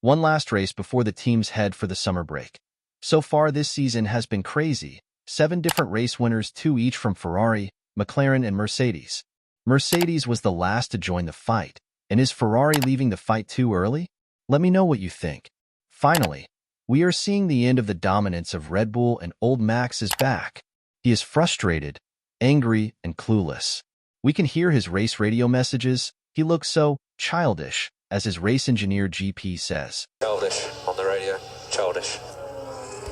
One last race before the teams head for the summer break. So far this season has been crazy. 7 different race winners, 2 each from Ferrari, McLaren, and Mercedes. Mercedes was the last to join the fight. And is Ferrari leaving the fight too early? Let me know what you think. Finally, we are seeing the end of the dominance of Red Bull, and old Max is back. He is frustrated, angry, and clueless. We can hear his race radio messages. He looks so childish, as his race engineer GP says. Childish on the radio. Childish.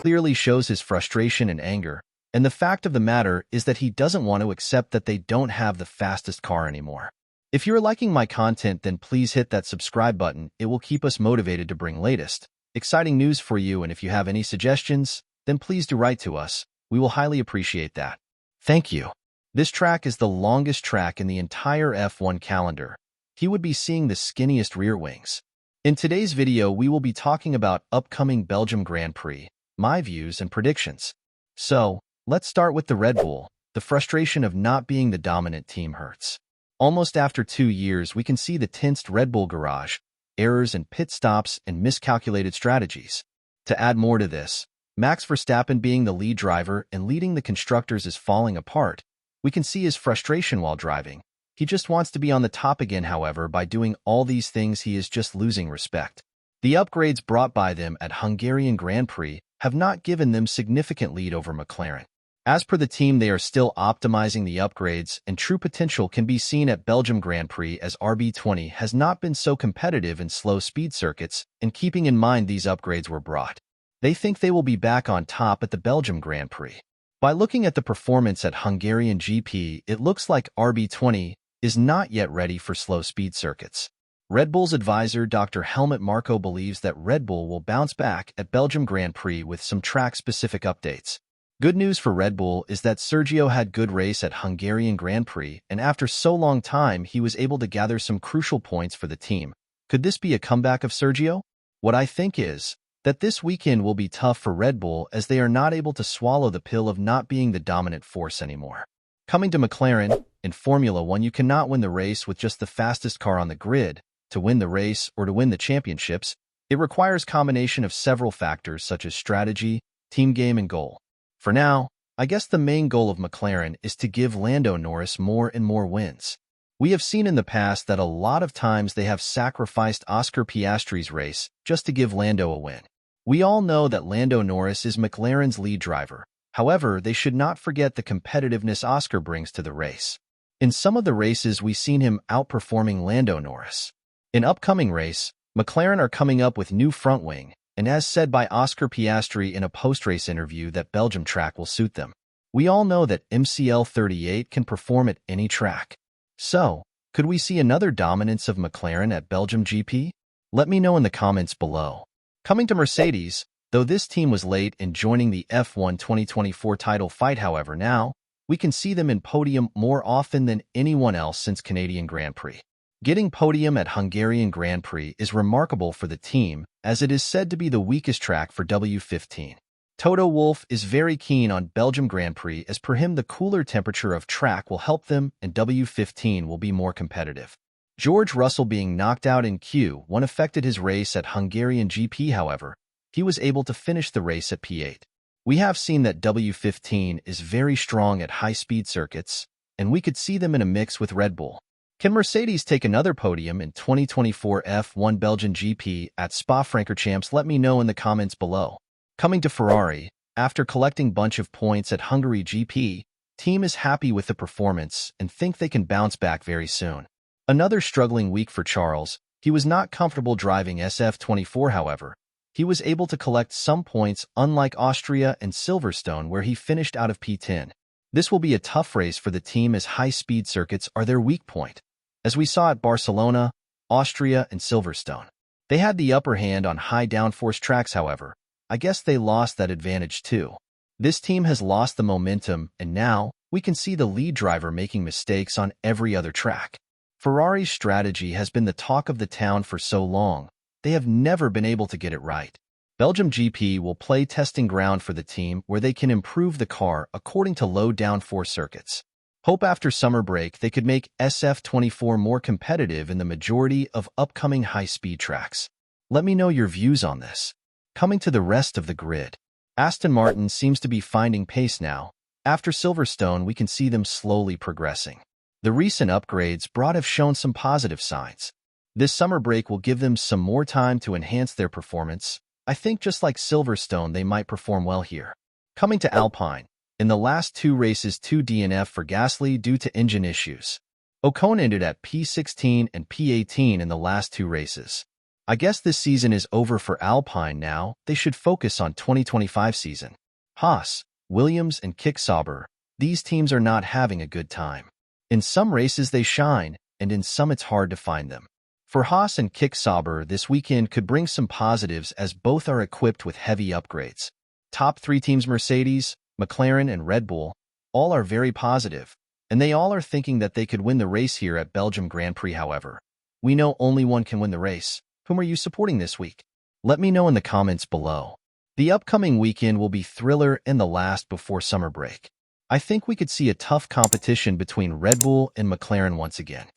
Clearly shows his frustration and anger, and the fact of the matter is that he doesn't want to accept that they don't have the fastest car anymore. If you're liking my content, then please hit that subscribe button. It will keep us motivated to bring latest, exciting news for you, and if you have any suggestions, then please do write to us. We will highly appreciate that. Thank you. This track is the longest track in the entire F1 calendar. He would be seeing the skinniest rear wings. In today's video, we will be talking about upcoming Belgium Grand Prix, my views and predictions. So, let's start with the Red Bull. The frustration of not being the dominant team hurts. Almost after 2 years, we can see the tensed Red Bull garage, errors and pit stops, and miscalculated strategies. To add more to this, Max Verstappen being the lead driver and leading the constructors is falling apart. We can see his frustration while driving. He just wants to be on the top again. However, by doing all these things, he is just losing respect. The upgrades brought by them at Hungarian Grand Prix have not given them significant lead over McLaren. As per the team, they are still optimizing the upgrades, and true potential can be seen at Belgium Grand Prix, as RB20 has not been so competitive in slow speed circuits, and keeping in mind these upgrades were brought. They think they will be back on top at the Belgium Grand Prix. By looking at the performance at Hungarian GP, it looks like RB20 is not yet ready for slow speed circuits. Red Bull's advisor, Dr. Helmut Marko, believes that Red Bull will bounce back at Belgium Grand Prix with some track-specific updates. Good news for Red Bull is that Sergio had good race at Hungarian Grand Prix, and after so long time, he was able to gather some crucial points for the team. Could this be a comeback of Sergio? What I think is that this weekend will be tough for Red Bull, as they are not able to swallow the pill of not being the dominant force anymore. Coming to McLaren, in Formula 1, you cannot win the race with just the fastest car on the grid. To win the race or to win the championships, it requires combination of several factors such as strategy, team game, and goal. For now, I guess the main goal of McLaren is to give Lando Norris more and more wins. We have seen in the past that a lot of times they have sacrificed Oscar Piastri's race just to give Lando a win. We all know that Lando Norris is McLaren's lead driver. However, they should not forget the competitiveness Oscar brings to the race. In some of the races, we've seen him outperforming Lando Norris. In upcoming race, McLaren are coming up with new front wing, and as said by Oscar Piastri in a post-race interview, that Belgium track will suit them. We all know that MCL38 can perform at any track. So, could we see another dominance of McLaren at Belgium GP? Let me know in the comments below. Coming to Mercedes, though this team was late in joining the F1 2024 title fight, however, now we can see them in podium more often than anyone else since Canadian Grand Prix. Getting podium at Hungarian Grand Prix is remarkable for the team, as it is said to be the weakest track for W15. Toto Wolff is very keen on Belgium Grand Prix, as per him the cooler temperature of track will help them and W15 will be more competitive. George Russell being knocked out in Q1 affected his race at Hungarian GP. However, he was able to finish the race at P8. We have seen that W15 is very strong at high-speed circuits, and we could see them in a mix with Red Bull. Can Mercedes take another podium in 2024 F1 Belgian GP at Spa-Francorchamps? Let me know in the comments below. Coming to Ferrari, after collecting bunch of points at Hungary GP, team is happy with the performance and think they can bounce back very soon. Another struggling week for Charles. He was not comfortable driving SF24, however. He was able to collect some points, unlike Austria and Silverstone, where he finished out of P10. This will be a tough race for the team, as high-speed circuits are their weak point, as we saw at Barcelona, Austria, and Silverstone. They had the upper hand on high downforce tracks. However, I guess they lost that advantage too. This team has lost the momentum, and now we can see the lead driver making mistakes on every other track. Ferrari's strategy has been the talk of the town for so long. They have never been able to get it right. Belgium GP will play testing ground for the team, where they can improve the car according to low downforce circuits. Hope after summer break they could make SF24 more competitive in the majority of upcoming high-speed tracks. Let me know your views on this. Coming to the rest of the grid, Aston Martin seems to be finding pace now. After Silverstone, we can see them slowly progressing. The recent upgrades have shown some positive signs. This summer break will give them some more time to enhance their performance. I think just like Silverstone, they might perform well here. Coming to Alpine, in the last 2 races, 2 DNF for Gasly due to engine issues. Ocon ended at P16 and P18 in the last 2 races. I guess this season is over for Alpine now. They should focus on 2025 season. Haas, Williams, and Sauber, these teams are not having a good time. In some races they shine, and in some it's hard to find them. For Haas and Sauber, this weekend could bring some positives as both are equipped with heavy upgrades. Top 3 teams, Mercedes, McLaren, and Red Bull, all are very positive, and they all are thinking that they could win the race here at Belgium Grand Prix. However, we know only one can win the race. Whom are you supporting this week? Let me know in the comments below. The upcoming weekend will be thriller and the last before summer break. I think we could see a tough competition between Red Bull and McLaren once again.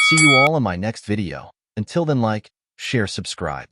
See you all in my next video. Until then, like, share, subscribe.